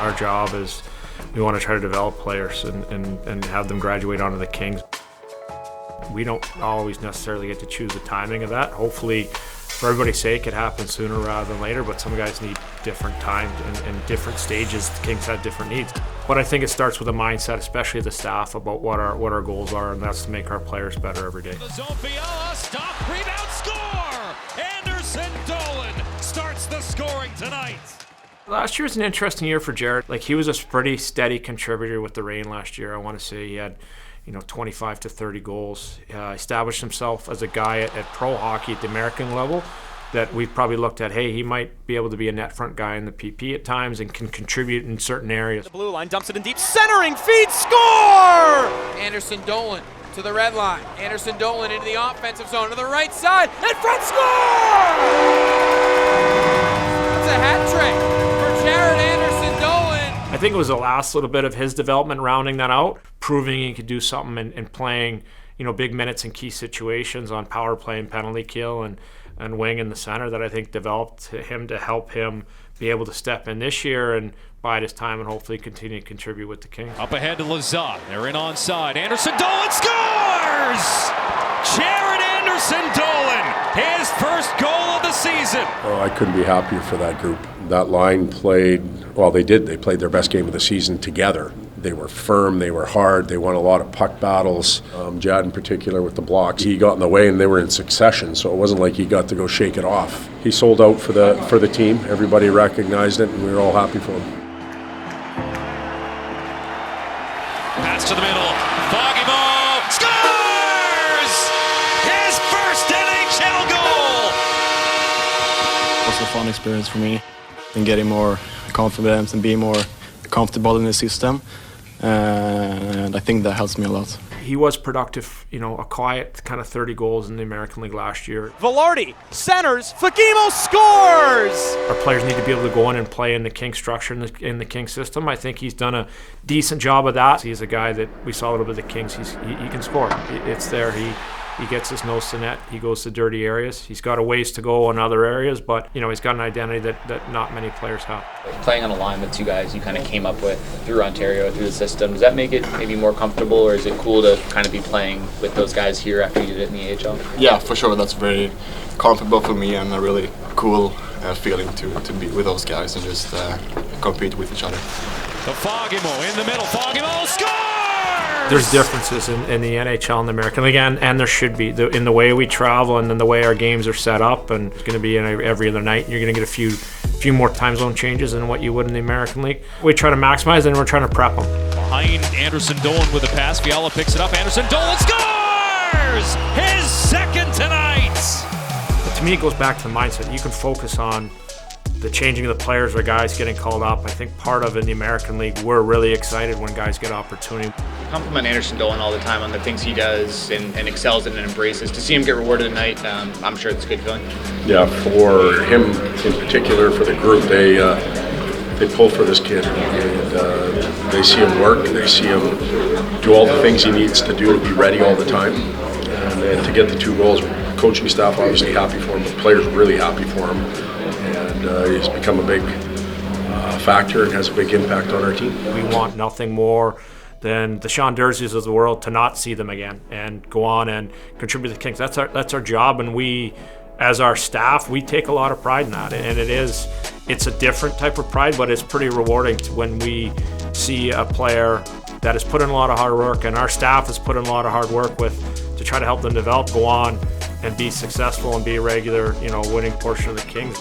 Our job is we want to try to develop players and have them graduate onto the Kings. We don't always necessarily get to choose the timing of that. Hopefully, for everybody's sake, it happens sooner rather than later, but some guys need different times and different stages. The Kings have different needs. But I think it starts with a mindset, especially the staff, about what our goals are, and that's to make our players better every day. The zone, Fiala, stop, rebound, score! Anderson-Dolan starts the scoring tonight. Last year was an interesting year for Jaret. Like, he was a pretty steady contributor with the Reign last year. I want to say he had 25 to 30 goals. Established himself as a guy at pro hockey at the American level that we've probably looked at, hey, he might be able to be a net front guy in the PP at times and can contribute in certain areas. The blue line dumps it in deep, centering, feed, score! Anderson-Dolan to the red line. Anderson-Dolan into the offensive zone to the right side, and front score! That's a hat trick for Jaret Anderson-Dolan. I think it was the last little bit of his development rounding that out, proving he could do something and playing, big minutes in key situations on power play and penalty kill and wing in the center that I think developed him to help him be able to step in this year and bide his time and hopefully continue to contribute with the Kings. Up ahead to Lazat. They're in onside. Anderson-Dolan scores! Jaret Anderson-Dolan, his first goal of the season. Oh, I couldn't be happier for that group. That line played, well, they did. They played their best game of the season together. They were firm, they were hard, they won a lot of puck battles. Jad in particular with the blocks. He got in the way and they were in succession, so it wasn't like he got to go shake it off. He sold out for the team. Everybody recognized it and we were all happy for him. Pass to the middle. Fagemo scores! His first NHL goal! It was a fun experience for me and getting more confidence and being more comfortable in the system. And I think that helps me a lot. He was productive, a quiet kind of 30 goals in the American League last year. Velarde centers, Fagemo scores! Our players need to be able to go in and play in the King structure, in the King system. I think he's done a decent job of that. He's a guy that we saw a little bit of the Kings. He can score. It's there. He gets his nose to net. He goes to dirty areas. He's got a ways to go in other areas, but he's got an identity that not many players have. Playing on a line with two guys you kind of came up with through Ontario, through the system, does that make it maybe more comfortable, or is it cool to kind of be playing with those guys here after you did it in the AHL? Yeah, for sure. That's very comfortable for me and a really cool feeling to be with those guys and just compete with each other. The Fagemo in the middle. Fagemo scores! There's differences in the NHL and the American League, and there should be in the way we travel and in the way our games are set up. And it's going to be in every other night. You're going to get a few more time zone changes than what you would in the American League. We try to maximize, and we're trying to prep them. Behind Anderson-Dolan with a pass. Fiala picks it up. Anderson-Dolan scores! His second tonight! But to me, it goes back to the mindset. You can focus on the changing of the players or guys getting called up. I think part of in the American League, we're really excited when guys get opportunity. Compliment Anderson-Dolan all the time on the things he does and excels in and embraces. To see him get rewarded tonight, I'm sure it's a good feeling. Yeah, for him in particular, for the group, they pull for this kid and they see him work, they see him do all the things he needs to do to be ready all the time. And to get the 2 goals, coaching staff obviously happy for him, but players really happy for him. And he's become a big factor and has a big impact on our team. We want nothing more than the Sean Durzies of the world to not see them again and go on and contribute to the Kings. That's our job, and we, as our staff, we take a lot of pride in that. And it's a different type of pride, but it's pretty rewarding when we see a player that has put in a lot of hard work, and our staff has put in a lot of hard work to try to help them develop, go on and be successful and be a regular, winning portion of the Kings.